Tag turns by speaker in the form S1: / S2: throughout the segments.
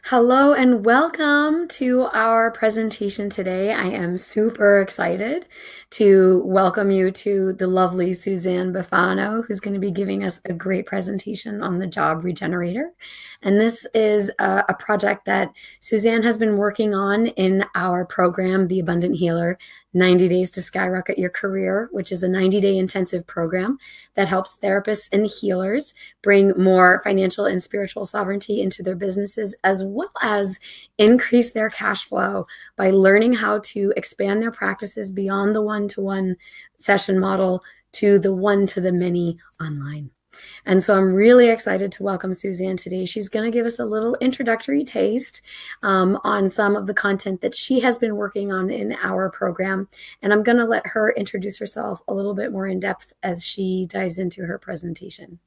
S1: Hello and welcome to our presentation today. I am super excited to welcome you to the lovely Suzanne Bufano, who's going to be giving us a great presentation on the job regenerator. And this is a project that Suzanne has been working on in our program, The Abundant Healer, 90 Days to Skyrocket Your Career, which is a 90-day intensive program that helps therapists and healers bring more financial and spiritual sovereignty into their businesses, as well as increase their cash flow by learning how to expand their practices beyond the one-to-one session model to the one-to-the-many online. And so I'm really excited to welcome Suzanne today. She's going to give us a little introductory taste on some of the content that she has been working on in our program. And I'm going to let her introduce herself a little bit more in depth as she dives into her presentation.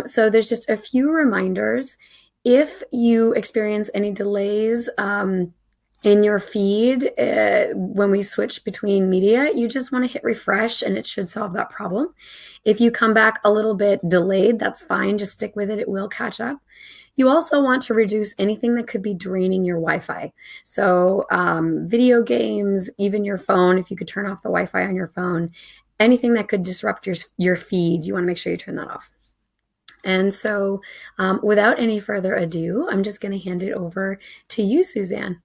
S1: So there's just a few reminders. If you experience any delays in your feed when we switch between media, you just want to hit refresh and it should solve that problem. If you come back a little bit delayed, that's fine. Just stick with it. It will catch up. You also want to reduce anything that could be draining your Wi-Fi. So video games, even your phone, if you could turn off the Wi-Fi on your phone, anything that could disrupt your feed, you want to make sure you turn that off. And so without any further ado, I'm just going to hand it over to you, Suzanne.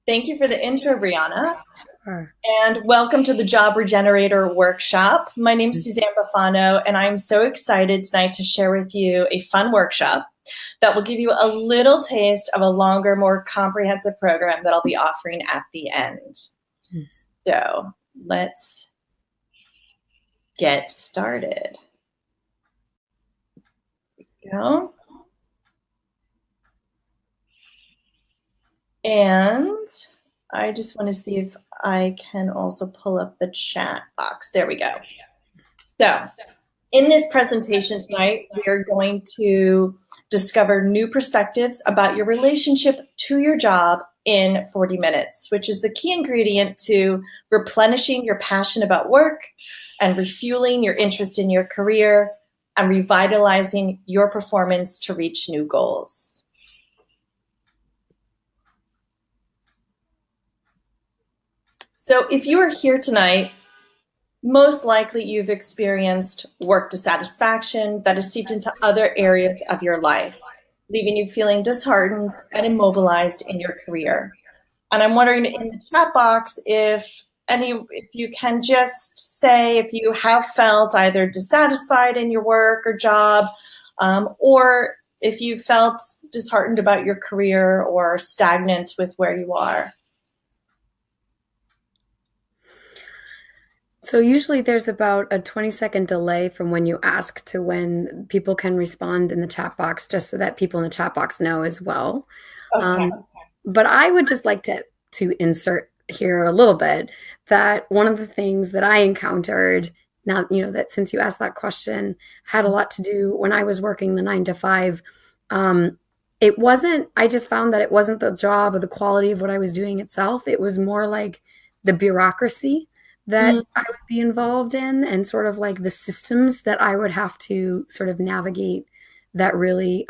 S2: Thank you for the intro, Brianna.
S1: Sure.
S2: And welcome to the Job Regenerator Workshop. My name is Suzanne Bufano, and I'm so excited tonight to share with you a fun workshop that will give you a little taste of a longer, more comprehensive program that I'll be offering at the end. So let's get started. Go. And I just want to see if I can also pull up the chat box. There we go. So in this presentation tonight, we are going to discover new perspectives about your relationship to your job in 40 minutes, which is the key ingredient to replenishing your passion about work and refueling your interest in your career and revitalizing your performance to reach new goals. So if you are here tonight, most likely you've experienced work dissatisfaction that has seeped into other areas of your life, leaving you feeling disheartened and immobilized in your career. And I'm wondering in the chat box if you can just say if you have felt either dissatisfied in your work or job, or if you felt disheartened about your career or stagnant with where you are.
S1: So usually there's about a 20-second delay from when you ask to when people can respond in the chat box, just so that people in the chat box know as well.
S2: Okay.
S1: But I would just like to insert here a little bit that one of the things that I encountered now, that since you asked that question, had a lot to do when I was working the 9 to 5. It wasn't, I just found that it wasn't the job or the quality of what I was doing itself. It was more like the bureaucracy that I would be involved in and sort of like the systems that I would have to sort of navigate that really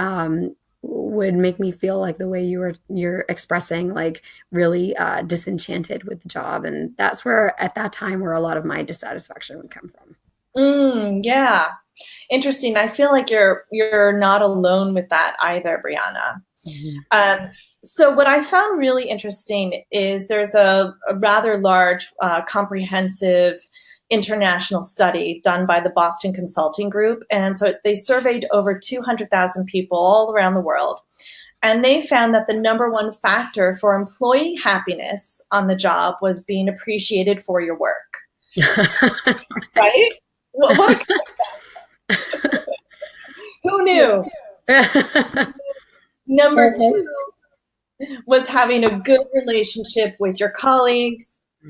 S1: would make me feel like the way you're expressing, like really disenchanted with the job. And that's where at that time where a lot of my dissatisfaction would come from.
S2: Yeah. Interesting. I feel like you're not alone with that either, Brianna. Mm-hmm. So what I found really interesting is there's a rather large, comprehensive international study done by the Boston Consulting Group. And so they surveyed over 200,000 people all around the world. And they found that the number one factor for employee happiness on the job was being appreciated for your work. Right? What Who knew? Number two was having a good relationship with your colleagues.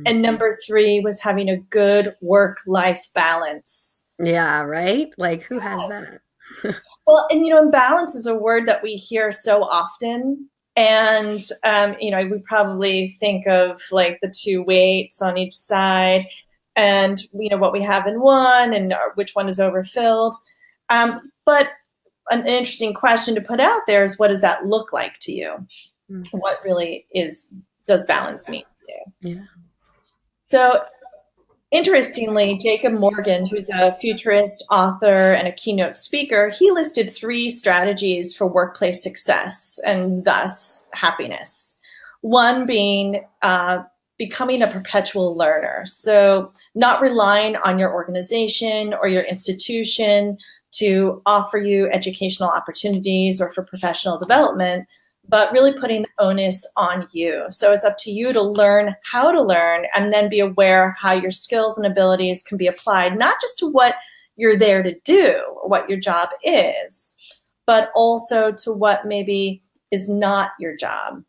S2: And number three was having a good work-life balance.
S1: Yeah, right? Like who has that?
S2: Well, and balance is a word that we hear so often. And, we probably think of like the two weights on each side and, what we have in one and which one is overfilled. But an interesting question to put out there is, what does that look like to you? What really does balance mean to you?
S1: Yeah.
S2: So interestingly, Jacob Morgan, who's a futurist, author, and a keynote speaker, he listed 3 strategies for workplace success and thus happiness. One being becoming a perpetual learner. So not relying on your organization or your institution to offer you educational opportunities or for professional development, but really putting the onus on you. So it's up to you to learn how to learn and then be aware of how your skills and abilities can be applied, not just to what you're there to do or what your job is, but also to what maybe is not your job.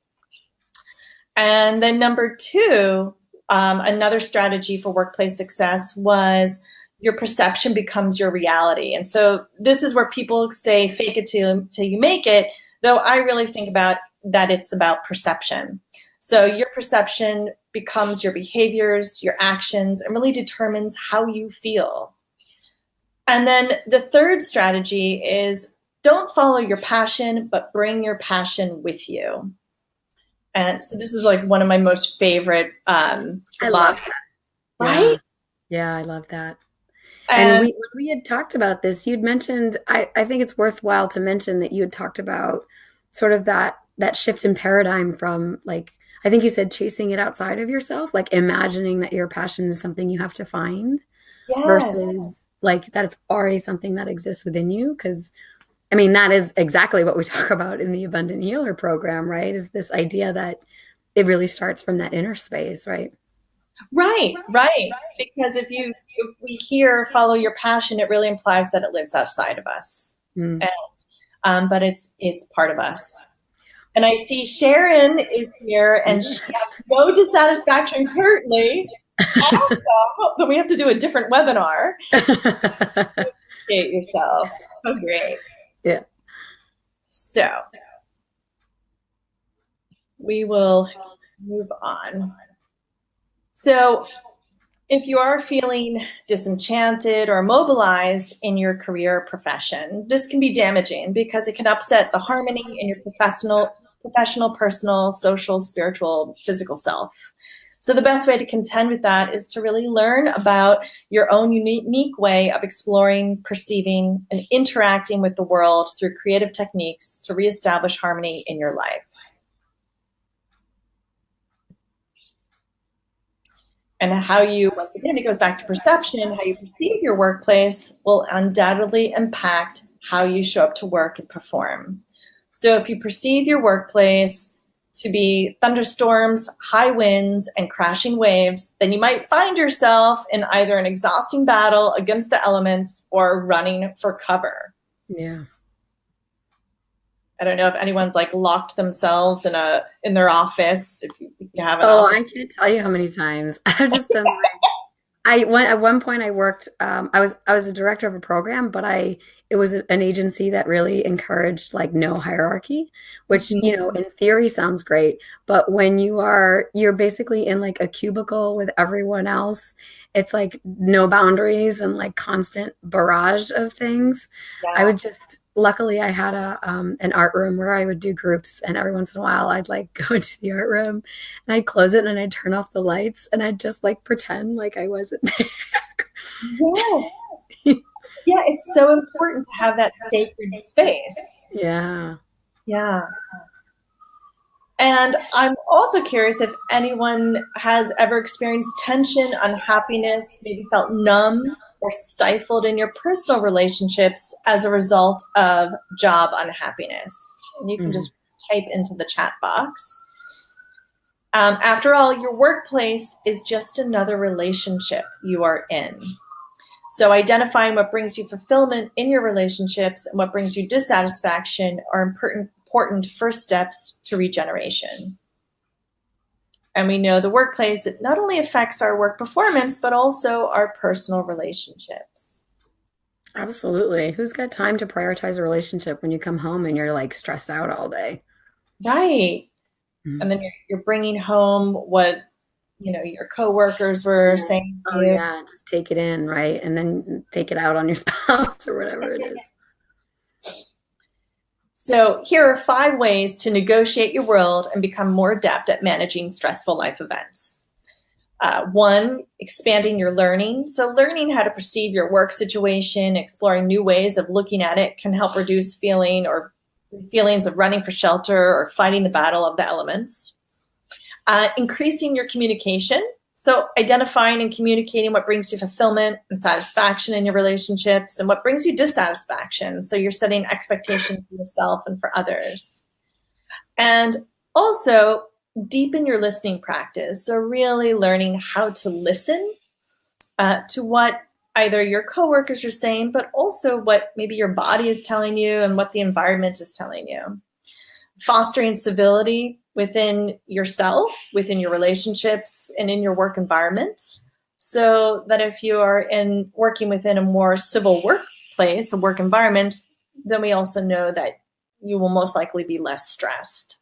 S2: And then number 2, another strategy for workplace success was your perception becomes your reality. And so this is where people say fake it till you make it, though I really think about that it's about perception. So your perception becomes your behaviors, your actions, and really determines how you feel. And then the third strategy is don't follow your passion, but bring your passion with you. And so this is like one of my most favorite
S1: I love that.
S2: right?
S1: Yeah, I love that. And when we had talked about this, you'd mentioned, I think it's worthwhile to mention that you had talked about sort of that shift in paradigm from, like, I think you said chasing it outside of yourself, like imagining that your passion is something you have to find,
S2: yes,
S1: versus like that it's already something that exists within you. Because I mean, that is exactly what we talk about in the Abundant Healer program, right? Is this idea that it really starts from that inner space, right?
S2: Right. Because if we hear follow your passion, it really implies that it lives outside of us.
S1: Mm.
S2: And, but it's part of us. And I see Sharon is here, and she has no dissatisfaction currently. Awesome. But we have to do a different webinar. Appreciate yourself. Oh, great.
S1: Yeah.
S2: So we will move on. So if you are feeling disenchanted or mobilized in your career or profession, this can be damaging because it can upset the harmony in your professional, personal, social, spiritual, physical self. So the best way to contend with that is to really learn about your own unique way of exploring, perceiving, and interacting with the world through creative techniques to reestablish harmony in your life. And how you, once again, it goes back to perception, how you perceive your workplace will undoubtedly impact how you show up to work and perform. So if you perceive your workplace to be thunderstorms, high winds, and crashing waves, then you might find yourself in either an exhausting battle against the elements or running for cover.
S1: Yeah.
S2: I don't know if anyone's like locked themselves in their office. If you have an
S1: office.
S2: I
S1: can't tell you how many times I've just been like, at one point I worked, I was a director of a program, but it was an agency that really encouraged like no hierarchy, which, you know, in theory sounds great, but when you're basically in like a cubicle with everyone else, it's like no boundaries and like constant barrage of things. Yeah. I would just, luckily I had an art room where I would do groups, and every once in a while I'd like go into the art room and I'd close it and I'd turn off the lights and I'd just like pretend like I wasn't there.
S2: Yes. Yeah, it's so important to have that sacred space.
S1: Yeah.
S2: Yeah. And I'm also curious if anyone has ever experienced tension, unhappiness, maybe felt numb or stifled in your personal relationships as a result of job unhappiness. And you can just type into the chat box. After all, your workplace is just another relationship you are in. So identifying what brings you fulfillment in your relationships and what brings you dissatisfaction are important first steps to regeneration. And we know the workplace, it not only affects our work performance, but also our personal relationships.
S1: Absolutely. Who's got time to prioritize a relationship when you come home and you're like stressed out all day?
S2: Right. Mm-hmm. And then you're bringing home what, you know, your coworkers were saying to you.
S1: Yeah, just take it in, right? And then take it out on your spouse or whatever it is.
S2: So here are 5 ways to negotiate your world and become more adept at managing stressful life events. 1, expanding your learning. So learning how to perceive your work situation, exploring new ways of looking at it can help reduce feelings of running for shelter or fighting the battle of the elements. Increasing your communication. So identifying and communicating what brings you fulfillment and satisfaction in your relationships and what brings you dissatisfaction. So you're setting expectations for yourself and for others. And also deepen your listening practice. So really learning how to listen to what either your coworkers are saying, but also what maybe your body is telling you and what the environment is telling you. Fostering civility within yourself, within your relationships, and in your work environments, so that if you are working within a more civil workplace, a work environment, then we also know that you will most likely be less stressed.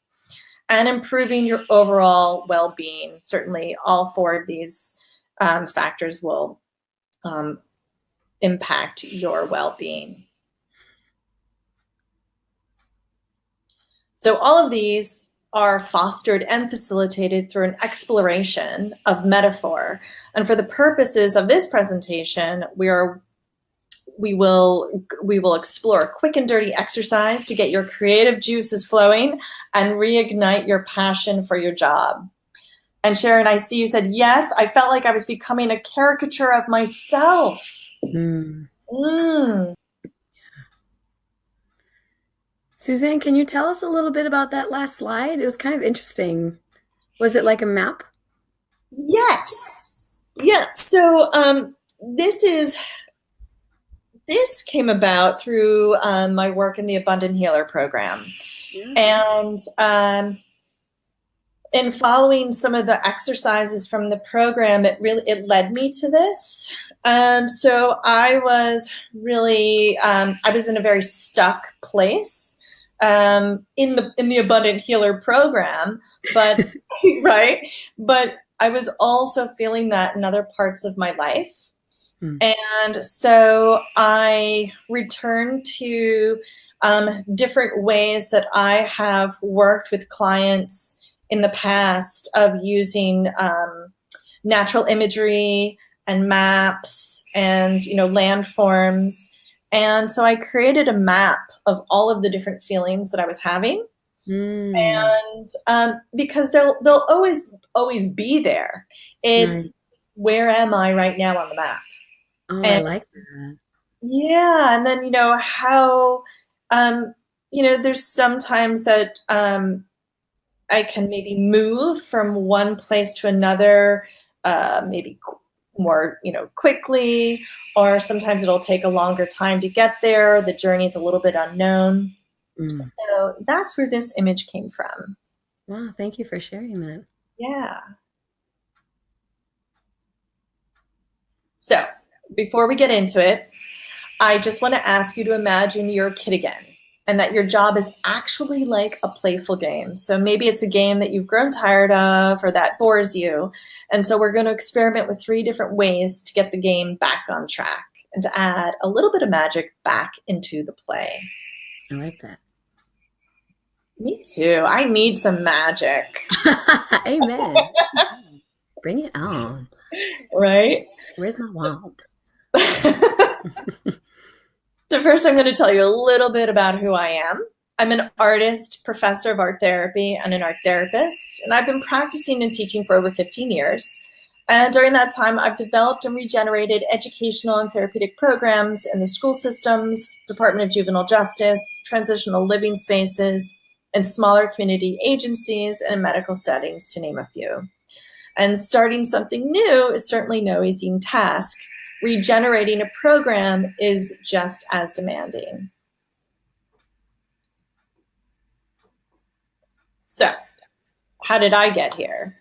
S2: And improving your overall well-being. Certainly all 4 of these factors will impact your well-being. So all of these are fostered and facilitated through an exploration of metaphor. And for the purposes of this presentation, we will explore a quick and dirty exercise to get your creative juices flowing and reignite your passion for your job. And Sharon, I see you said, yes, I felt like I was becoming a caricature of myself.
S1: Suzanne, can you tell us a little bit about that last slide? It was kind of interesting. Was it like a map?
S2: Yes. Yeah. So this came about through my work in the Abundant Healer program. Yeah. And in following some of the exercises from the program, it led me to this. And so I was really, I was in a very stuck place in the Abundant Healer program, but right. But I was also feeling that in other parts of my life. And so I returned to different ways that I have worked with clients in the past of using natural imagery and maps and landforms. And so I created a map of all of the different feelings that I was having. And because they'll always be there. It's where am I right now on the map?
S1: Oh, I like that.
S2: Yeah. And then, how, there's sometimes that I can maybe move from one place to another, maybe more, quickly, or sometimes it'll take a longer time to get there. The journey's a little bit unknown. So that's where this image came from.
S1: Wow, thank you for sharing that.
S2: Yeah. So before we get into it, I just want to ask you to imagine you're a kid again and that your job is actually like a playful game. So maybe it's a game that you've grown tired of or that bores you. And so we're going to experiment with 3 different ways to get the game back on track and to add a little bit of magic back into the play.
S1: I like that.
S2: Me too. I need some magic.
S1: Amen. Bring it on.
S2: Right?
S1: Where's my wand?
S2: So first, I'm going to tell you a little bit about who I am. I'm an artist, professor of art therapy, and an art therapist, and I've been practicing and teaching for over 15 years. And during that time, I've developed and regenerated educational and therapeutic programs in the school systems, Department of Juvenile Justice, transitional living spaces, and smaller community agencies and in medical settings, to name a few. And starting something new is certainly no easy task. Regenerating a program is just as demanding. So, how did I get here?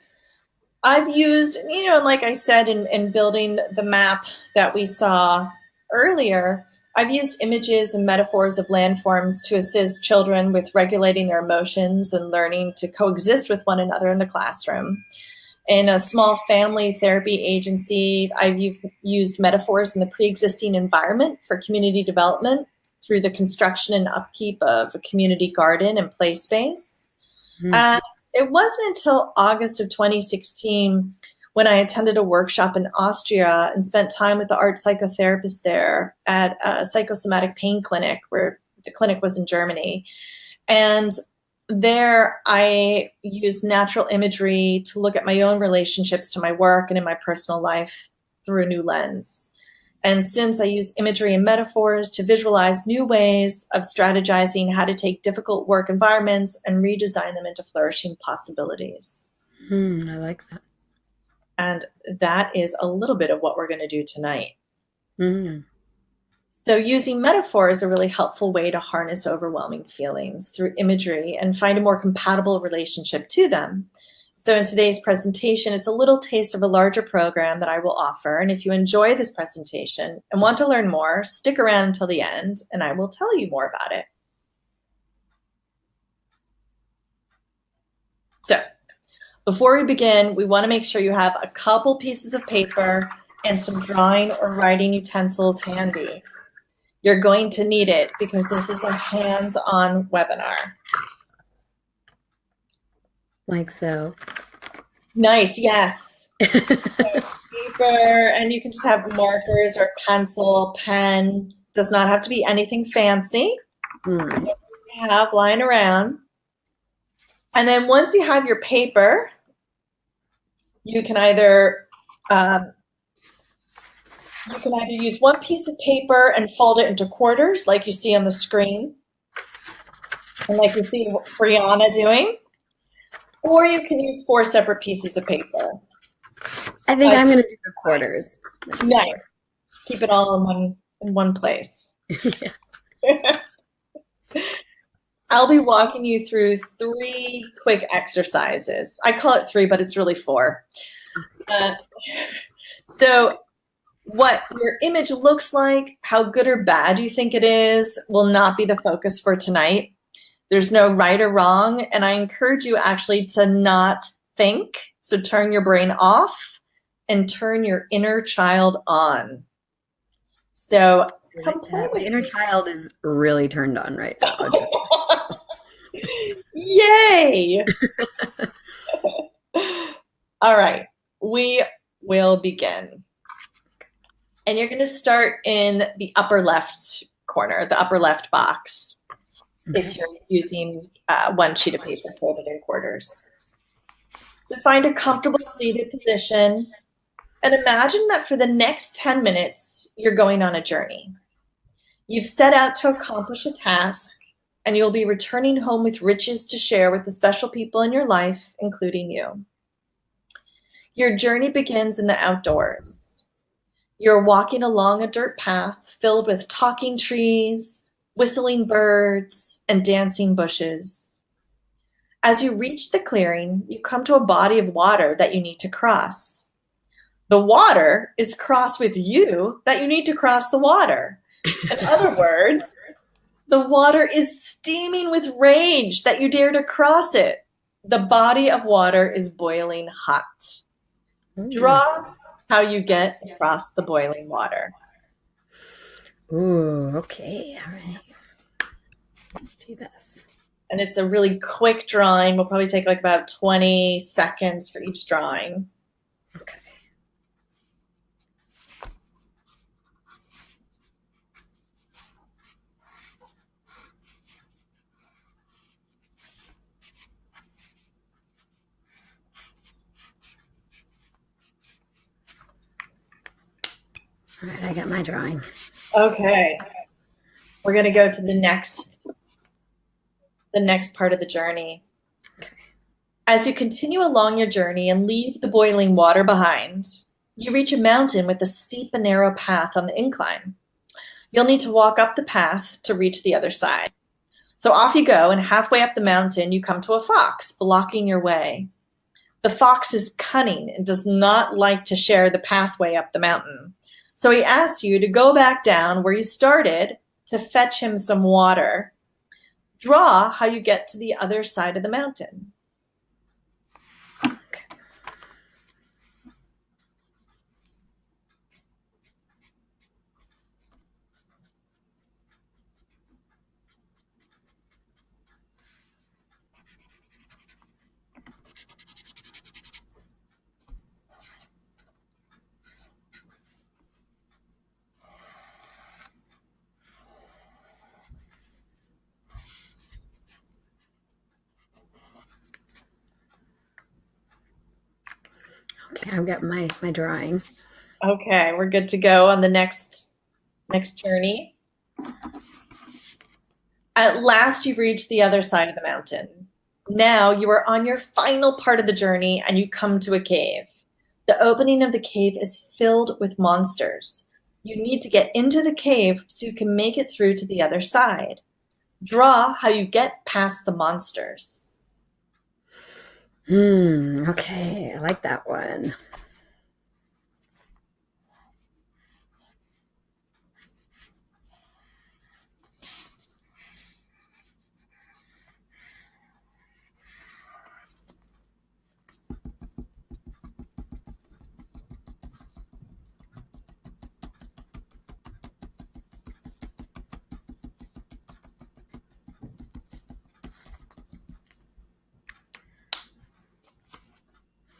S2: I've used, like I said, in building the map that we saw earlier, I've used images and metaphors of landforms to assist children with regulating their emotions and learning to coexist with one another in the classroom. In a small family therapy agency, I've used metaphors in the pre-existing environment for community development through the construction and upkeep of a community garden and play space. And it wasn't until August of 2016 when I attended a workshop in Austria and spent time with the art psychotherapist there at a psychosomatic pain clinic, where the clinic was in Germany. And there I used natural imagery to look at my own relationships to my work and in my personal life through a new lens. And since I use imagery and metaphors to visualize new ways of strategizing how to take difficult work environments and redesign them into flourishing possibilities.
S1: I like that.
S2: And that is a little bit of what we're going to do tonight. So using metaphor is a really helpful way to harness overwhelming feelings through imagery and find a more compatible relationship to them. So in today's presentation, it's a little taste of a larger program that I will offer. And if you enjoy this presentation and want to learn more, stick around until the end and I will tell you more about it. So before we begin, we want to make sure you have a couple pieces of paper and some drawing or writing utensils handy. You're going to need it because this is a hands-on webinar.
S1: Like so.
S2: Nice, yes. So paper, and you can just have markers or pencil, pen. Does not have to be anything fancy. You have lying around. And then once you have your paper, you can either use one piece of paper and fold it into quarters like you see on the screen and like you see Brianna doing. Or you can use 4 separate pieces of paper.
S1: I think I'm going to do the quarters.
S2: Nice. Keep it all in one place. I'll be walking you through 3 quick exercises. I call it 3, but it's really 4. So what your image looks like, how good or bad you think it is, will not be the focus for tonight. There's no right or wrong, and I encourage you actually to not think. So turn your brain off and turn your inner child on. So
S1: my inner child is really turned on right now.
S2: Yay! All right, we will begin. And you're going to start in the upper left corner, the upper left box. If you're using one sheet of paper folded in quarters. So find a comfortable seated position and imagine that for the next 10 minutes, you're going on a journey. You've set out to accomplish a task and you'll be returning home with riches to share with the special people in your life, including you. Your journey begins in the outdoors. You're walking along a dirt path filled with talking trees, whistling birds, and dancing bushes. As you reach the clearing, you come to a body of water that you need to cross. The water is crossed with you that you need to cross the water. In other words, the water is steaming with rage that you dare to cross it. The body of water is boiling hot. Draw how you get across the boiling water.
S1: Ooh, okay, all right. Let's do this.
S2: And it's a really quick drawing. We'll probably take like about 20 seconds for each drawing.
S1: Okay. All right, I got my drawing.
S2: Okay. We're going to go to the next part of the journey.
S1: Okay.
S2: As you continue along your journey and leave the boiling water behind, you reach a mountain with a steep and narrow path on the incline. You'll need to walk up the path to reach the other side. So off you go, and halfway up the mountain, you come to a fox blocking your way. The fox is cunning and does not like to share the pathway up the mountain. So he asks you to go back down where you started to fetch him some water. Draw how you get to the other side of the mountain.
S1: Okay. I've got my drawing.
S2: Okay, we're good to go on the next journey. At last, you've reached the other side of the mountain. Now you are on your final part of the journey and you come to a cave. The opening of the cave is filled with monsters. You need to get into the cave so you can make it through to the other side. Draw how you get past the monsters.
S1: Okay, I like that one.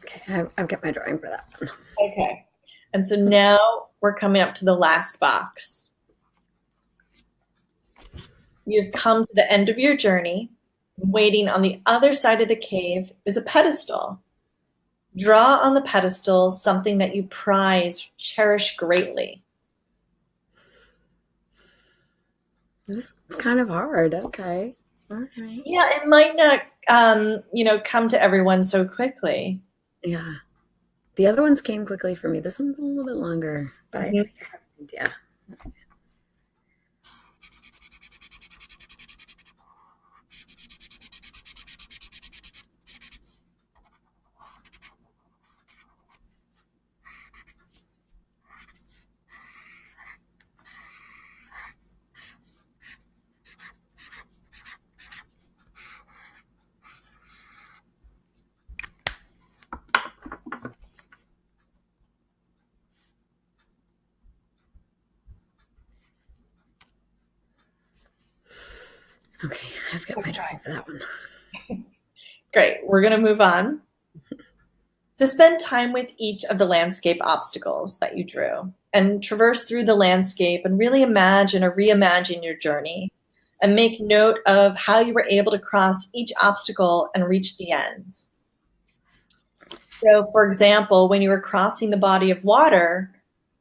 S1: Okay, I've got my drawing for that one.
S2: Okay. And so now we're coming up to the last box. You've come to the end of your journey. Waiting on the other side of the cave is a pedestal. Draw on the pedestal something that you prize, cherish greatly.
S1: This is kind of hard. Okay. Okay.
S2: Yeah, it might not, come to everyone so quickly.
S1: Yeah. The other ones came quickly for me. This one's a little bit longer, but I think I have an idea. Okay, I've got my drawing for that one.
S2: Great. We're going to move on. So spend time with each of the landscape obstacles that you drew and traverse through the landscape and really imagine or reimagine your journey and make note of how you were able to cross each obstacle and reach the end. So, for example, when you were crossing the body of water,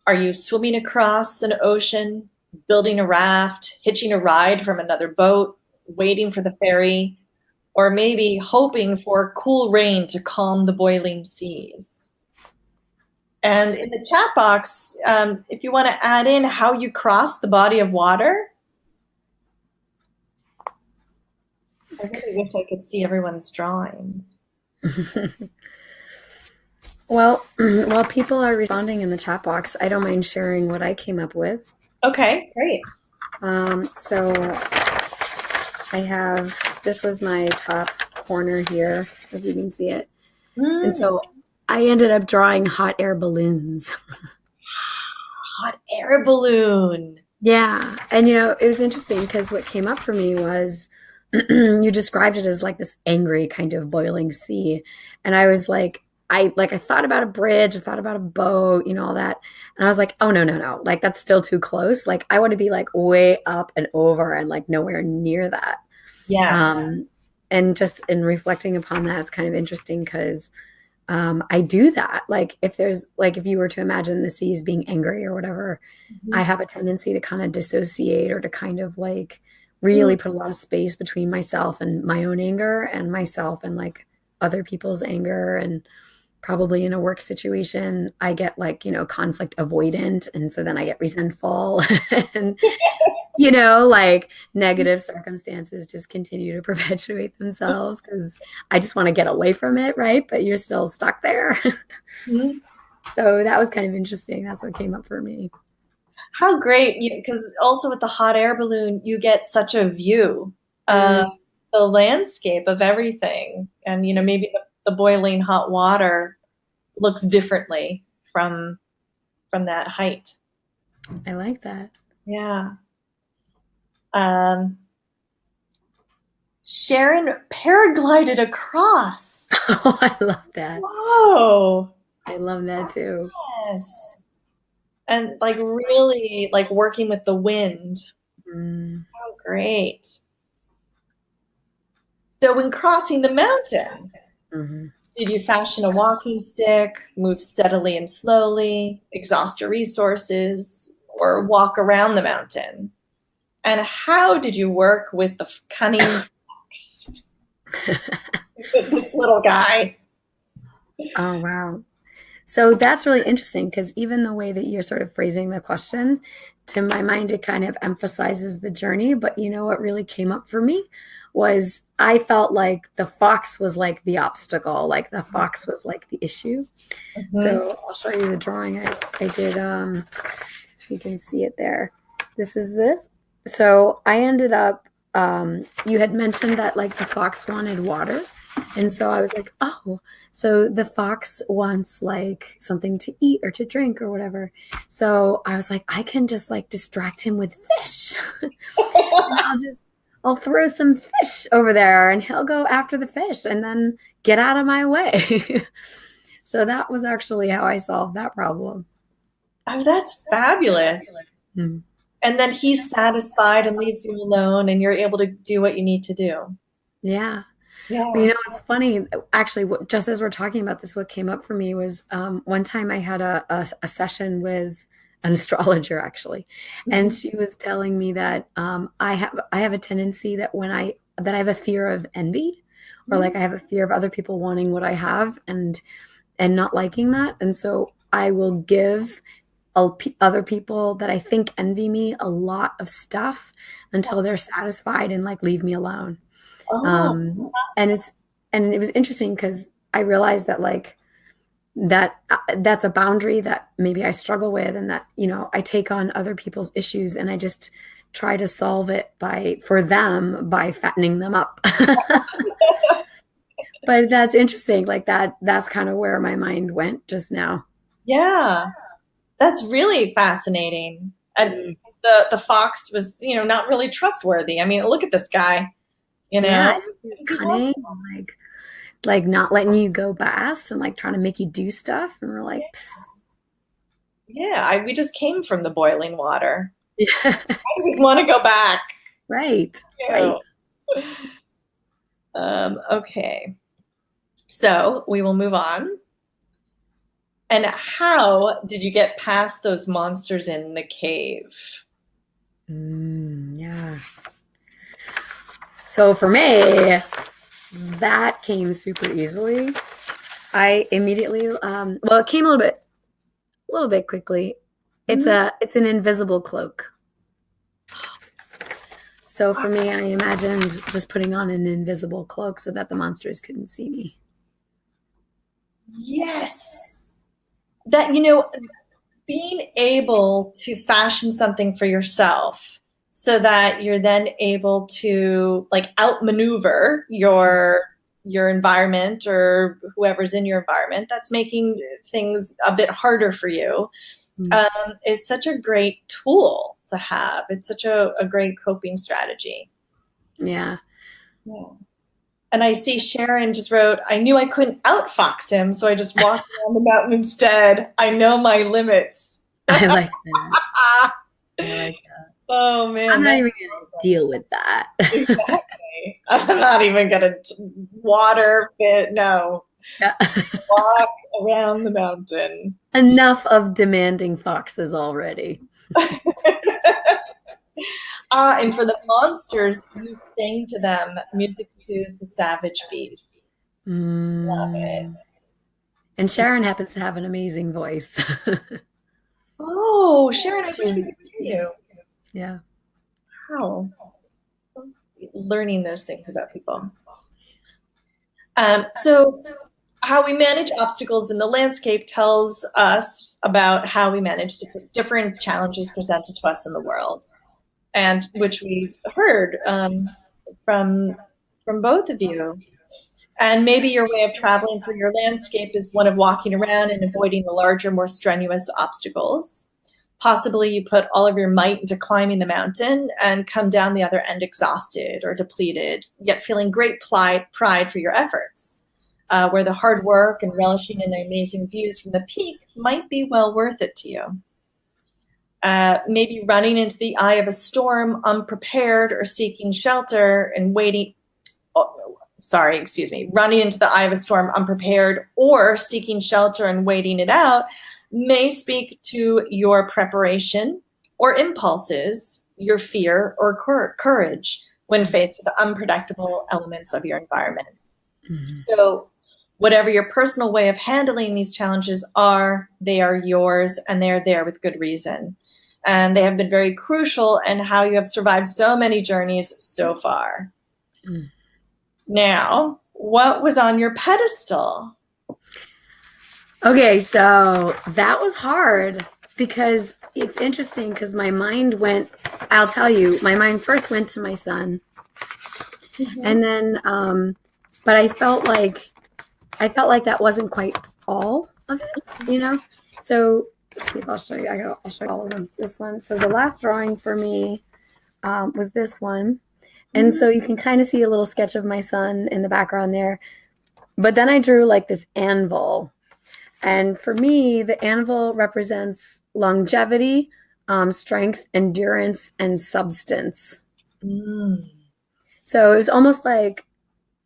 S2: are you swimming across an ocean, building a raft, hitching a ride from another boat, waiting for the ferry, or maybe hoping for cool rain to calm the boiling seas? And in the chat box, if you want to add in how you cross the body of water, I really wish I could see everyone's drawings.
S1: Well, while people are responding in the chat box, I don't mind sharing what I came up with.
S2: Okay, great.
S1: So I have, this was my top corner here, if you can see it. And so I ended up drawing hot air balloons.
S2: Hot air balloon.
S1: Yeah. And, it was interesting because what came up for me was you described it as like this angry kind of boiling sea. And I was like, I thought about a bridge, I thought about a boat, all that. And I was like, oh, no. Like, that's still too close. Like, I want to be like way up and over and like nowhere near that.
S2: Yes.
S1: And just in reflecting upon that, it's kind of interesting because I do that. Like, if you were to imagine the seas being angry or whatever, I have a tendency to kind of dissociate or to kind of like really put a lot of space between myself and my own anger and myself and like other people's anger. And probably in a work situation, I get like, conflict avoidant. And so then I get resentful and, like negative circumstances just continue to perpetuate themselves because I just want to get away from it. Right. But you're still stuck there. So that was kind of interesting. That's what came up for me.
S2: How great. Because also with the hot air balloon, you get such a view of the landscape of everything. And, maybe the boiling hot water looks differently from that height.
S1: I like that.
S2: Yeah. Sharon paraglided across.
S1: Oh, I love that.
S2: Whoa.
S1: I love that too.
S2: Yes. And like really like working with the wind. Oh, great. So when crossing the mountain, Did you fashion a walking stick, move steadily and slowly, exhaust your resources, or walk around the mountain? And how did you work with the cunning fox, this little guy?
S1: Oh, wow. So that's really interesting because even the way that you're sort of phrasing the question, to my mind, it kind of emphasizes the journey. But you know what really came up for me was I felt like the fox was like the obstacle, like the fox was like the issue.
S2: Mhm.
S1: So I'll show you the drawing I did. If you can see it there. This is this. So I ended up, you had mentioned that like the fox wanted water. And so I was like, oh, so the fox wants like something to eat or to drink or whatever. So I was like, I can just like distract him with fish. And I'll throw some fish over there and he'll go after the fish and then get out of my way. So that was actually how I solved that problem.
S2: Oh, that's fabulous.
S1: Hmm.
S2: And then he's satisfied and leaves you alone, and you're able to do what you need to do.
S1: Yeah. Well,
S2: Yeah.
S1: you know, it's funny. Actually, just as we're talking about this, what came up for me was one time I had a session with an astrologer, actually, and
S2: Mhm.
S1: she was telling me that I have a tendency that that I have a fear of envy, or like I have a fear of other people wanting what I have and not liking that, and so I will give other people that I think envy me a lot of stuff until they're satisfied and like leave me alone.
S2: Oh,
S1: Um, and it's and it was interesting because I realized that like that's a boundary that maybe I struggle with, and that I take on other people's issues and I just try to solve it for them by fattening them up. But that's interesting. Like that's kind of where my mind went just now.
S2: yeah. That's really fascinating. And
S1: Mm.
S2: the fox was, not really trustworthy. I mean, look at this guy, you know.
S1: Yeah, it was cunning, like not letting you go past and like trying to make you do stuff. And we're like,
S2: Yeah, we just came from the boiling water.
S1: yeah,
S2: We want to go back.
S1: right,
S2: You
S1: right.
S2: know. Okay, so we will move on. And how did you get past those monsters in the cave?
S1: Yeah. So for me, that came super easily. I immediately, well, it came a little bit quickly.
S2: Mhm.
S1: It's an invisible cloak. So for me, I imagined just putting on an invisible cloak so that the monsters couldn't see me.
S2: Yes. That, being able to fashion something for yourself so that you're then able to like outmaneuver your environment or whoever's in your environment that's making things a bit harder for you,
S1: Mm.
S2: is such a great tool to have. It's such a great coping strategy.
S1: Yeah,
S2: Yeah. And I see Sharon just wrote, I knew I couldn't outfox him, so I just walked around the mountain instead. I know my limits.
S1: I like that. I like that.
S2: Oh
S1: I'm
S2: man,
S1: not
S2: that's
S1: even going to deal with that.
S2: exactly. I'm not even gonna water fit. No,
S1: Yeah.
S2: walk around the mountain.
S1: Enough of demanding foxes already.
S2: And for the monsters, you sing to them. Music soothes the savage beast. Love it.
S1: Mm. And Sharon happens to have an amazing voice.
S2: Oh, Sharon, I wish we
S1: She's,
S2: could hear
S1: yeah,
S2: you.
S1: yeah.
S2: Wow, learning those things about people. So how we manage obstacles in the landscape tells us about how we manage different challenges presented to us in the world, and which we heard from from both of you. And maybe your way of traveling through your landscape is one of walking around and avoiding the larger, more strenuous obstacles. Possibly you put all of your might into climbing the mountain and come down the other end exhausted or depleted, yet feeling great pride for your efforts, where the hard work and relishing in the amazing views from the peak might be well worth it to you. Maybe running into the eye of a storm unprepared or seeking shelter and waiting running into the eye of a storm unprepared or seeking shelter and waiting it out may speak to your preparation or impulses, your fear or courage when faced with the unpredictable elements of your environment. Mm-hmm. So whatever your personal way of handling these challenges are, they are yours and they're there with good reason. And they have been very crucial in how you have survived so many journeys so far. Mm. Now, what was on your pedestal?
S1: Okay, so that was hard because it's interesting because my mind went, I'll tell you, my mind first went to my son. Mm-hmm. And then, but I felt like that wasn't quite all of it, you know? So let's see if I'll show you. I'll show you all of them. This one. So the last drawing for me was this one. And so you can kind of see a little sketch of my son in the background there. But then I drew like this anvil. And for me, the anvil represents longevity, strength, endurance, and substance. Mm. So it was almost like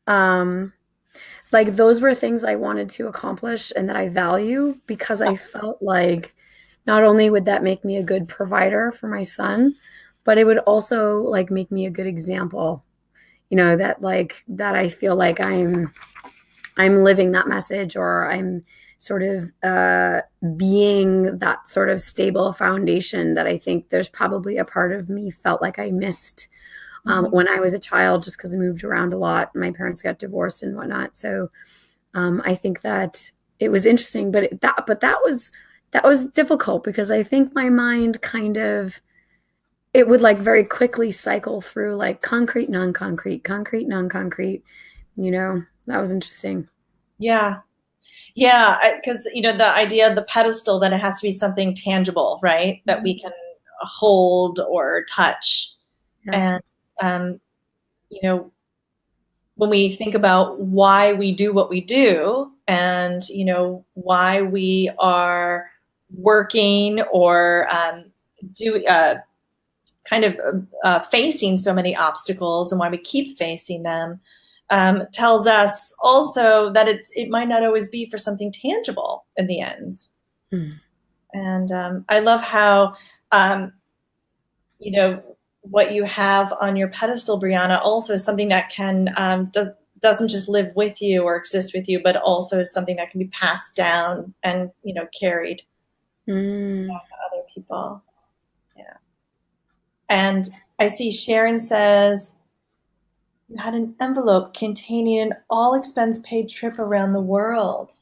S1: those were things I wanted to accomplish and that I value because I felt like not only would that make me a good provider for my son, but it would also like make me a good example, you know, that I feel like I'm living that message, or I'm sort of being that sort of stable foundation that I think there's probably a part of me felt like I missed when I was a child, just because I moved around a lot. My parents got divorced and whatnot. So I think that it was interesting, but that was difficult because I think my mind kind of, it would like very quickly cycle through like concrete, non-concrete, concrete, non-concrete, you know. That was interesting.
S2: Yeah. Yeah, because, you know, the idea of the pedestal, that it has to be something tangible, right? Mm-hmm. That we can hold or touch. Yeah. And, you know, when we think about why we do what we do and, you know, why we are working or facing so many obstacles and why we keep facing them, tells us also that it might not always be for something tangible in the end. Mm. And I love how, you know, what you have on your pedestal, Brianna, also is something that can doesn't just live with you or exist with you, but also is something that can be passed down and, you know, carried to other people. Yeah. And I see Sharon says, you had an envelope containing an all-expense-paid trip around the world.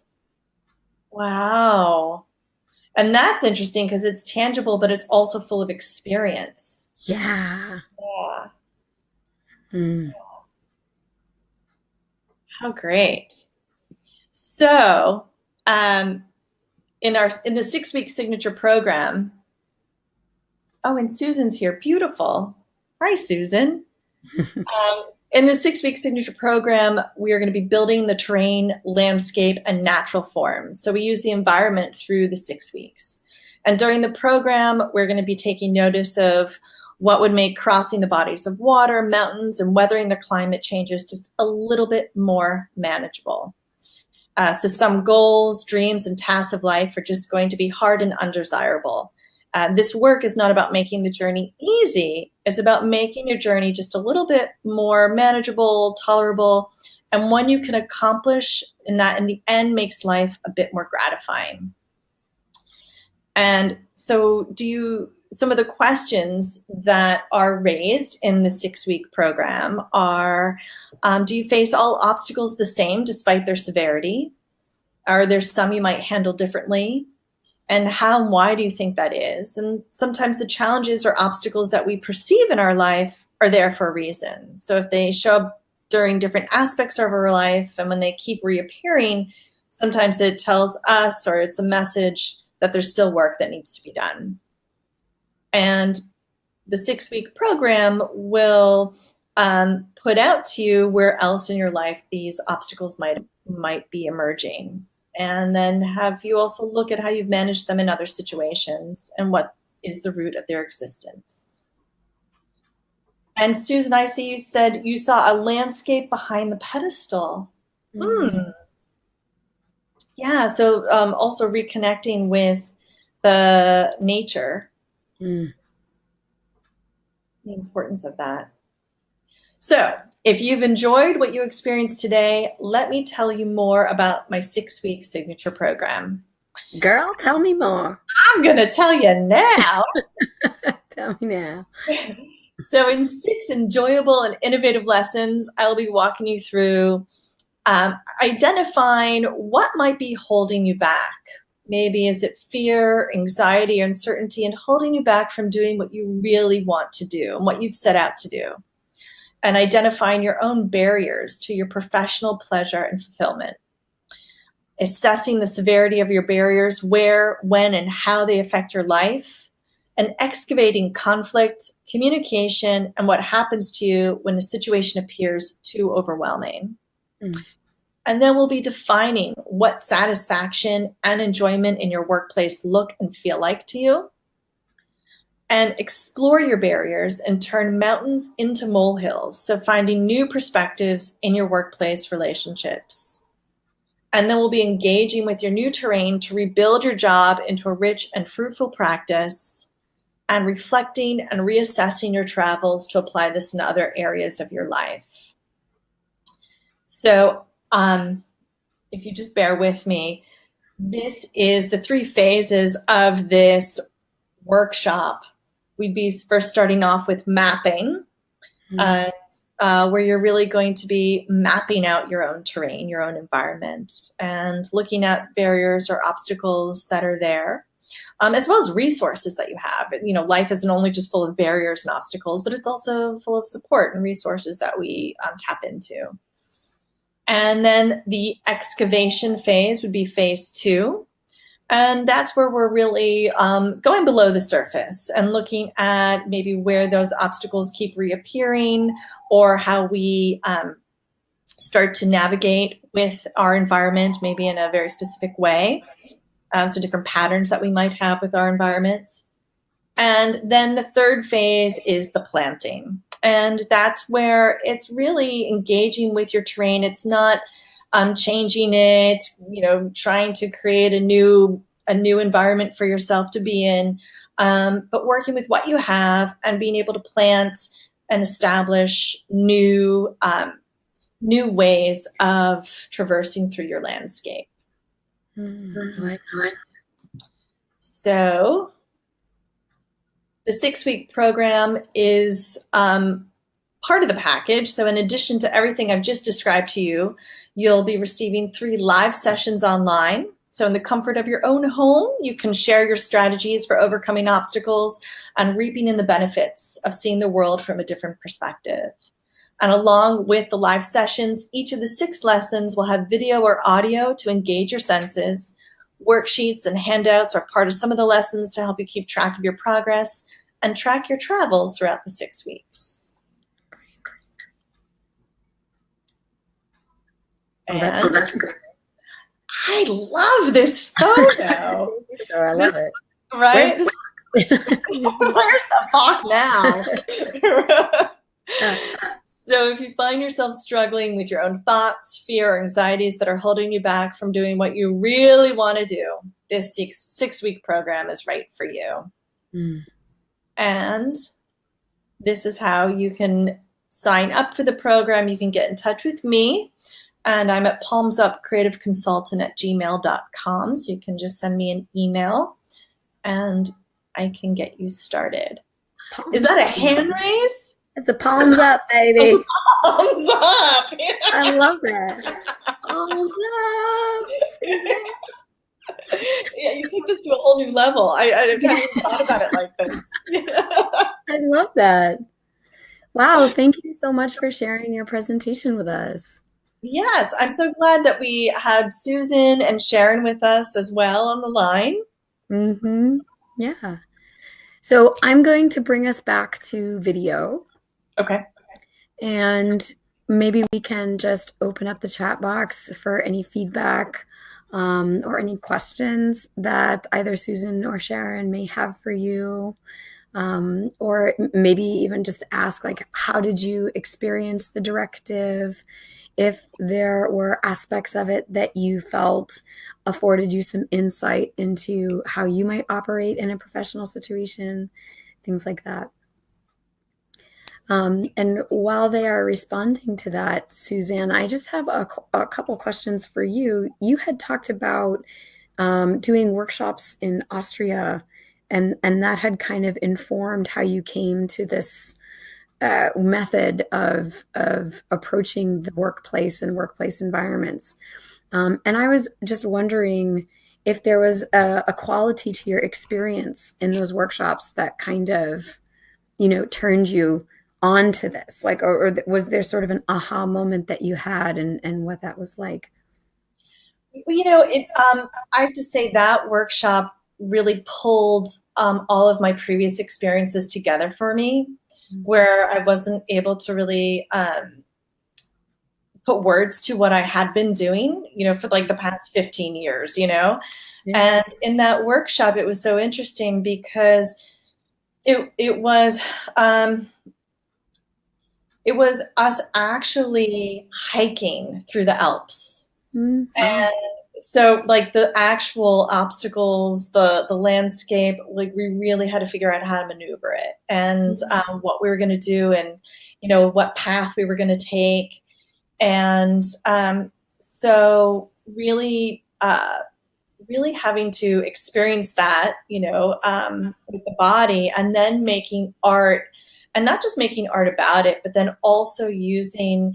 S2: Wow. And that's interesting because it's tangible, but it's also full of experience.
S1: Yeah.
S2: Yeah. Mm. How great. So in the 6-week signature program, oh, and Susan's here. Beautiful. Hi, Susan. In the 6-week signature program, we are going to be building the terrain, landscape, and natural forms. So we use the environment through the 6 weeks. And during the program, we're going to be taking notice of what would make crossing the bodies of water, mountains, and weathering the climate changes just a little bit more manageable. So some goals, dreams, and tasks of life are just going to be hard and undesirable. This work is not about making the journey easy. It's about making your journey just a little bit more manageable, tolerable, and one you can accomplish, and that in the end makes life a bit more gratifying. And so some of the questions that are raised in the 6-week program are, do you face all obstacles the same despite their severity? Are there some you might handle differently? And how and why do you think that is? And sometimes the challenges or obstacles that we perceive in our life are there for a reason. So if they show up during different aspects of our life and when they keep reappearing, sometimes it tells us, or it's a message that there's still work that needs to be done. And the 6-week program will put out to you where else in your life these obstacles might be emerging. And then have you also look at how you've managed them in other situations and what is the root of their existence. And Susan, I see you said you saw a landscape behind the pedestal. Yeah, so also reconnecting with the nature, the importance of that. So if you've enjoyed what you experienced today, let me tell you more about my 6-week signature program.
S1: Girl, tell me more.
S2: I'm going to tell you now.
S1: Tell me now.
S2: So in 6 enjoyable and innovative lessons, I'll be walking you through identifying what might be holding you back. Maybe is it fear, anxiety, uncertainty, and holding you back from doing what you really want to do and what you've set out to do. And identifying your own barriers to your professional pleasure and fulfillment. Assessing the severity of your barriers, where, when, and how they affect your life. And excavating conflict, communication, and what happens to you when a situation appears too overwhelming. And then we'll be defining what satisfaction and enjoyment in your workplace look and feel like to you. And explore your barriers and turn mountains into molehills. So finding new perspectives in your workplace relationships. And then we'll be engaging with your new terrain to rebuild your job into a rich and fruitful practice, and reflecting and reassessing your travels to apply this in other areas of your life. So if you just bear with me, this is the 3 phases of this workshop. We'd be first starting off with mapping, where you're really going to be mapping out your own terrain, your own environment, and looking at barriers or obstacles that are there, as well as resources that you have. You know, life isn't only just full of barriers and obstacles, but it's also full of support and resources that we tap into. And then the excavation phase would be phase 2. And that's where we're really going below the surface and looking at maybe where those obstacles keep reappearing, or how we start to navigate with our environment, maybe in a very specific way. So different patterns that we might have with our environments. And then the 3rd phase is the planting. And that's where it's really engaging with your terrain. It's not changing it, you know, trying to create a new environment for yourself to be in, but working with what you have and being able to plant and establish new ways of traversing through your landscape. So the 6-week program is part of the package. So in addition to everything I've just described to you, you'll be receiving 3 live sessions online. So in the comfort of your own home, you can share your strategies for overcoming obstacles and reaping in the benefits of seeing the world from a different perspective. And along with the live sessions, each of the 6 lessons will have video or audio to engage your senses. Worksheets and handouts are part of some of the lessons to help you keep track of your progress and track your travels throughout the 6 weeks. And that's good. I love this photo.
S1: Sure, I love it.
S2: Right? Where's the fox now? So if you find yourself struggling with your own thoughts, fear, or anxieties that are holding you back from doing what you really want to do, this 6-week program is right for you. And this is how you can sign up for the program. You can get in touch with me. And I'm at palmsupcreativeconsultant@gmail.com. So you can just send me an email and I can get you started. Is that a hand raise?
S1: It's a palms up, baby.
S2: Palms up.
S1: I love that. Palms up.
S2: Yeah, you take this to a whole new level. I haven't even thought about it like this.
S1: I love that. Wow, thank you so much for sharing your presentation with us.
S2: Yes, I'm so glad that we had Susan and Sharon with us as well on the line.
S1: Yeah. So I'm going to bring us back to video.
S2: Okay.
S1: And maybe we can just open up the chat box for any feedback or any questions that either Susan or Sharon may have for you. or maybe even just ask, like, how did you experience the directive? If there were aspects of it that you felt afforded you some insight into how you might operate in a professional situation, things like that. And while they are responding to that, Suzanne, I just have a couple questions for you. You had talked about doing workshops in Austria, and that had kind of informed how you came to this method of approaching the workplace and workplace environments. And I was just wondering if there was a quality to your experience in those workshops that kind of, turned you onto this, like, or was there sort of an aha moment that you had, and what that was like?
S2: Well, I have to say that workshop really pulled all of my previous experiences together for me, where I wasn't able to really put words to what I had been doing, for like the past 15 years.
S1: Yeah.
S2: And in that workshop, it was so interesting because it was it was us actually hiking through the Alps.
S1: Oh.
S2: And so like the actual obstacles, the landscape, like we really had to figure out how to maneuver it and what we were going to do and, what path we were going to take. And so really having to experience that, with the body and then making art and not just making art about it, but then also the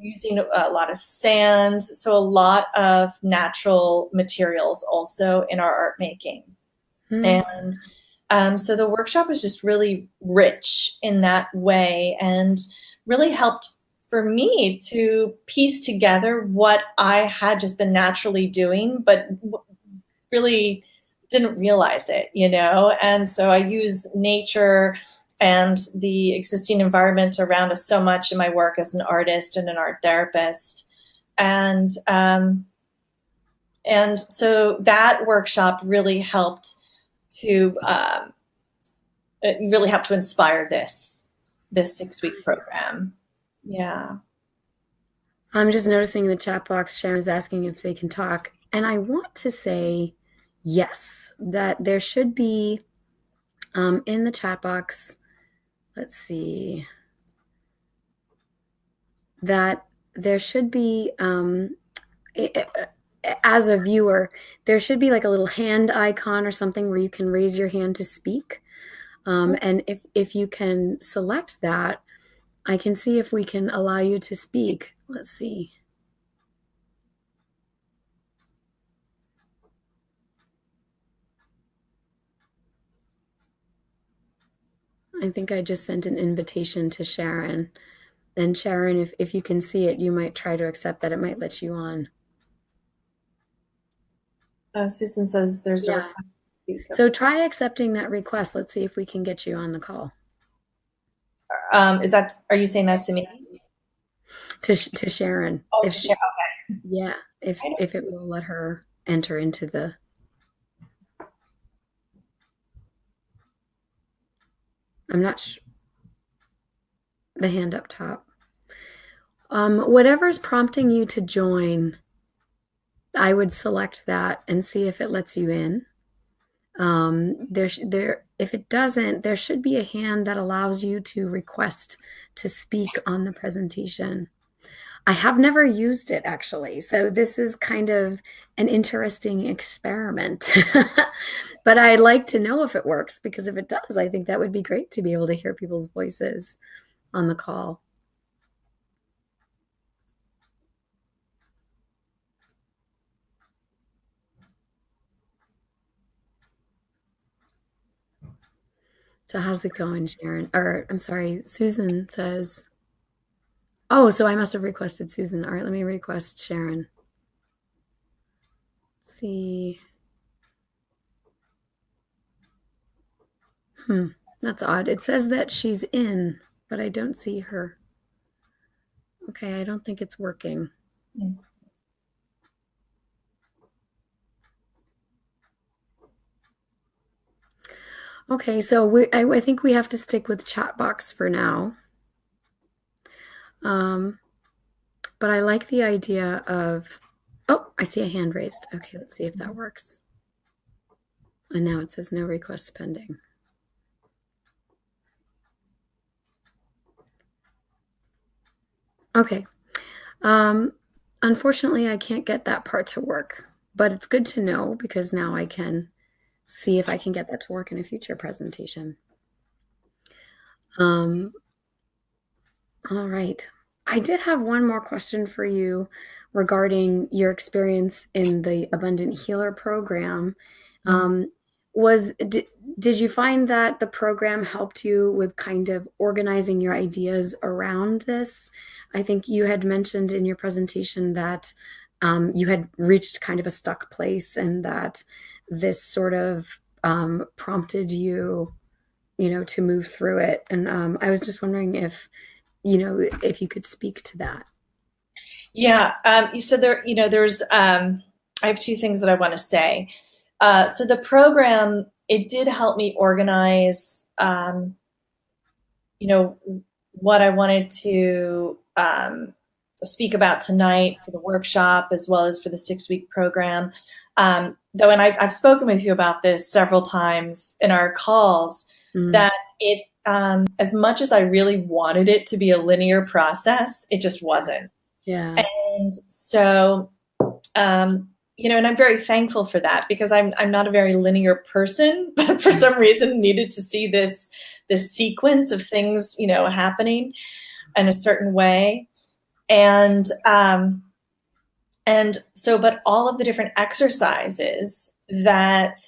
S2: using a lot of sand, so a lot of natural materials also in our art making.
S1: Hmm.
S2: And so the workshop was just really rich in that way and really helped for me to piece together what I had just been naturally doing, but really didn't realize it. And so I use nature and the existing environment around us so much in my work as an artist and an art therapist. And so that workshop really helped to it really helped to inspire this 6-week program. Yeah.
S1: I'm just noticing in the chat box, Sharon is asking if they can talk. And I want to say yes, that there should be in the chat box, let's see, that there should be, as a viewer, there should be like a little hand icon or something where you can raise your hand to speak. And if you can select that, I can see if we can allow you to speak. Let's see. I think I just sent an invitation to Sharon. And Sharon, if you can see it, you might try to accept that. It might let you on.
S2: Susan says there's a
S1: Yeah.
S2: request.
S1: So try accepting that request. Let's see if we can get you on the call.
S2: Are you saying that to me?
S1: To Sharon.
S2: Oh,
S1: If
S2: to share.
S1: she's,
S2: Okay.
S1: yeah, if it will let her enter into the. I'm not the hand up top. Whatever's prompting you to join, I would select that and see if it lets you in. If it doesn't, there should be a hand that allows you to request to speak on the presentation. I have never used it actually, so this is kind of an interesting experiment. But I'd like to know if it works, because if it does, I think that would be great to be able to hear people's voices on the call. So how's it going, Sharon? Or I'm sorry, Susan says, oh, so I must have requested Susan. All right, let me request Sharon. Let's see. That's odd. It says that she's in, but I don't see her. Okay, I don't think it's working. Okay, so I think we have to stick with chat box for now. Um, but I like the idea of, oh, I see a hand raised. Okay, let's see if that works. And now it says no requests pending. Okay. Um, Unfortunately, I can't get that part to work, but it's good to know because now I can see if I can get that to work in a future presentation. Um, all right. I did have one more question for you regarding your experience in the Abundant Healer program. Um, did you find that the program helped you with kind of organizing your ideas around this? I think you had mentioned in your presentation that you had reached kind of a stuck place and that this sort of prompted you, to move through it. And I was just wondering if you could speak to that.
S2: Yeah, you said there, there's, I have two things that I want to say. So the program, it did help me organize, you know, what I wanted to speak about tonight for the workshop as well as for the 6-week program. Though, and I've spoken with you about this several times in our calls,
S1: Mm,
S2: that it, as much as I really wanted it to be a linear process, it just wasn't.
S1: yeah.
S2: And so, and I'm very thankful for that because I'm not a very linear person, but for some reason needed to see this sequence of things, happening in a certain way. And but all of the different exercises that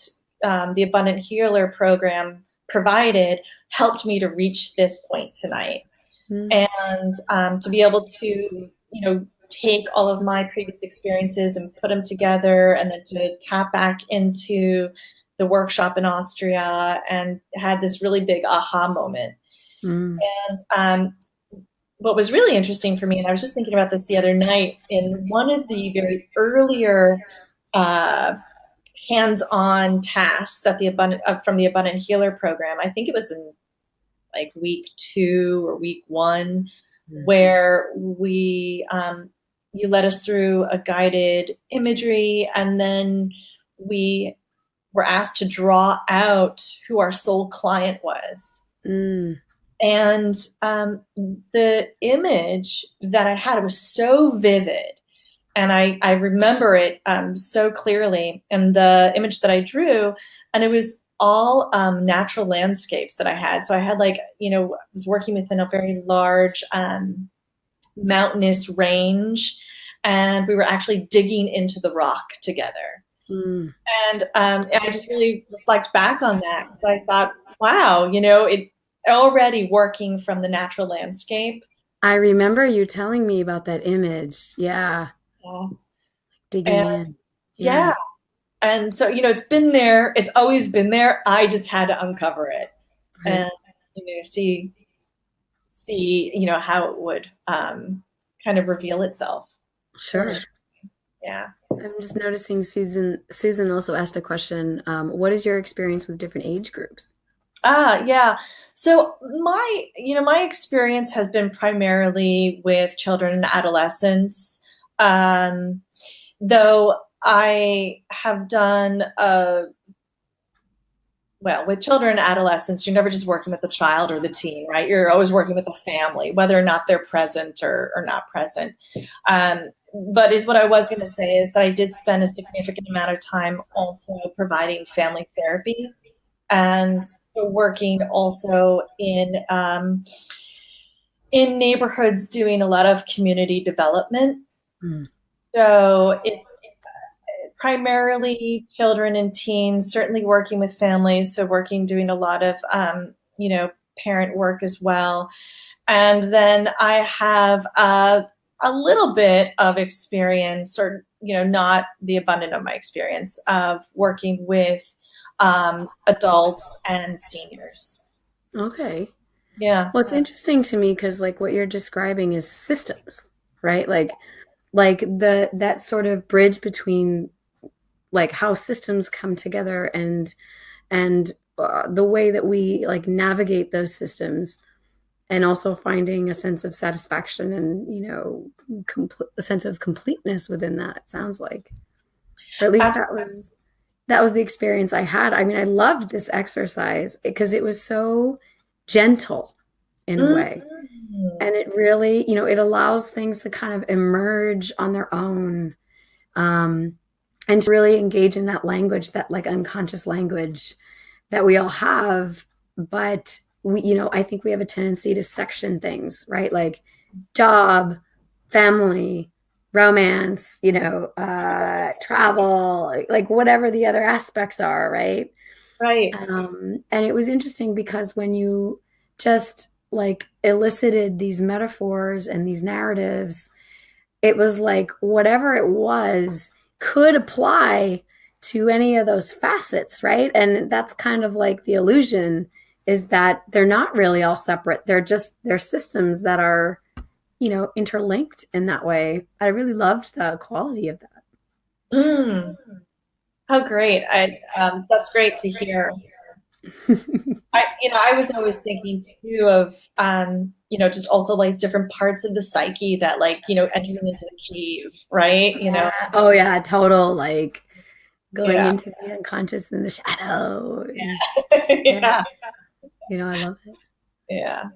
S2: the Abundant Healer program provided helped me to reach this point tonight.
S1: Mm,
S2: And to be able to, take all of my previous experiences and put them together and then to tap back into the workshop in Austria and had this really big aha moment.
S1: mm,
S2: And what was really interesting for me, and I was just thinking about this the other night, in one of the very earlier uh, hands-on tasks that from the Abundant Healer program, I think it was in like week 2 or week 1,
S1: mm,
S2: where you led us through a guided imagery, and then we were asked to draw out who our soul client was.
S1: mm,
S2: And the image that I had was so vivid, and I remember it so clearly. And the image that I drew, and it was all natural landscapes that I had. So I had I was working within a very large mountainous range, and we were actually digging into the rock together.
S1: mm.
S2: And I just really reflect back on that because I thought, wow, it already working from the natural landscape.
S1: I remember you telling me about that image. Yeah,
S2: Yeah.
S1: digging
S2: And
S1: in. Yeah,
S2: yeah. And so, it's been there. It's always been there. I just had to uncover it
S1: right.
S2: and, see, how it would kind of reveal itself.
S1: Sure.
S2: Yeah.
S1: I'm just noticing Susan also asked a question. What is your experience with different age groups?
S2: Yeah. So my experience has been primarily with children and adolescents. Um, though I have done well, with children and adolescents, you're never just working with the child or the teen, right? You're always working with the family, whether or not they're present or not present. But is what I was going to say is that I did spend a significant amount of time also providing family therapy and working also in neighborhoods doing a lot of community development.
S1: Mm,
S2: So it's primarily children and teens, certainly working with families. So doing a lot of, parent work as well. And then I have a little bit of experience, or, not the abundant of my experience of working with adults and seniors.
S1: okay.
S2: Yeah.
S1: Well, it's interesting to me because like what you're describing is systems, right? Like the that sort of bridge between like how systems come together and the way that we like navigate those systems, and also finding a sense of satisfaction and, a sense of completeness within that, it sounds like. Or at least that was the experience I had. I mean, I loved this exercise because it was so gentle in a way. And it really, it allows things to kind of emerge on their own, and to really engage in that language, that like unconscious language that we all have. But I think we have a tendency to section things, right? Like job, family, romance, travel, like whatever the other aspects are, right?
S2: Right.
S1: And it was interesting because when you just like elicited these metaphors and these narratives, it was like whatever it was could apply to any of those facets, right? And that's kind of like the illusion, is that they're not really all separate. They're systems that are, interlinked in that way. I really loved the quality of that.
S2: Mm. How great. That's great to hear. I was always thinking too of, just also like different parts of the psyche that like, entering into the cave, right?
S1: Yeah. Oh yeah, total like going
S2: Yeah.
S1: into the unconscious in the shadow. And,
S2: Yeah.
S1: I love it.
S2: Yeah.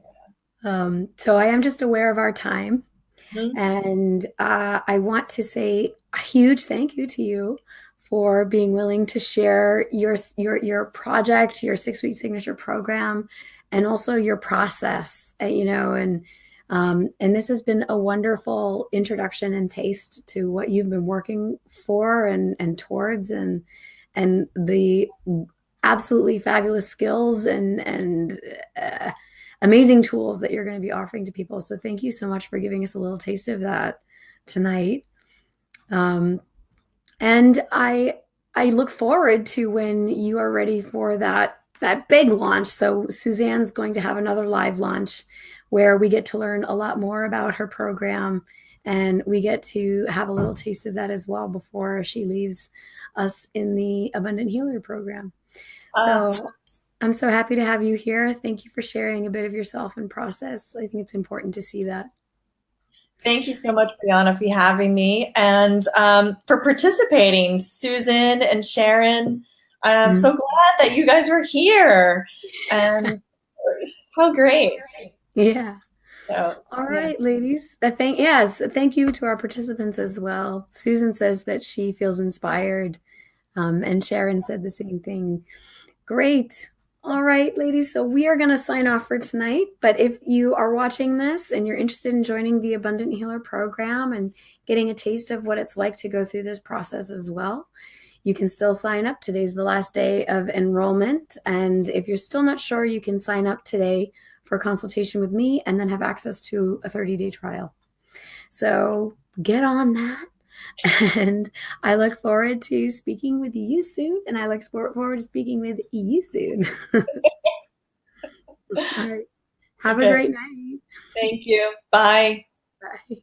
S1: So I am just aware of our time,
S2: Mhm.
S1: and I want to say a huge thank you to you for being willing to share your project, your 6-week signature program, and also your process. And this has been a wonderful introduction and taste to what you've been working for and towards, and the absolutely fabulous skills and amazing tools that you're going to be offering to people. So thank you so much for giving us a little taste of that tonight. And I look forward to when you are ready for that big launch. So Suzanne's going to have another live launch where we get to learn a lot more about her program, and we get to have a little taste of that as well before she leaves us in the Abundant Healer program. So I'm so happy to have you here. Thank you for sharing a bit of yourself and process. I think it's important to see that.
S2: Thank you so much, Brianna, for having me and for participating, Susan and Sharon. I'm so glad that you guys were here, and how great.
S1: Yeah.
S2: So,
S1: All right, ladies. Thank you to our participants as well. Susan says that she feels inspired, and Sharon said the same thing. Great. All right, ladies. So we are going to sign off for tonight. But if you are watching this and you're interested in joining the Abundant Healer program and getting a taste of what it's like to go through this process as well, you can still sign up. Today's the last day of enrollment. And if you're still not sure, you can sign up today for a consultation with me and then have access to a 30-day trial. So get on that. And I look forward to speaking with you soon. And I look forward to speaking with you soon. All right. Have a great night.
S2: Thank you. Bye.
S1: Bye.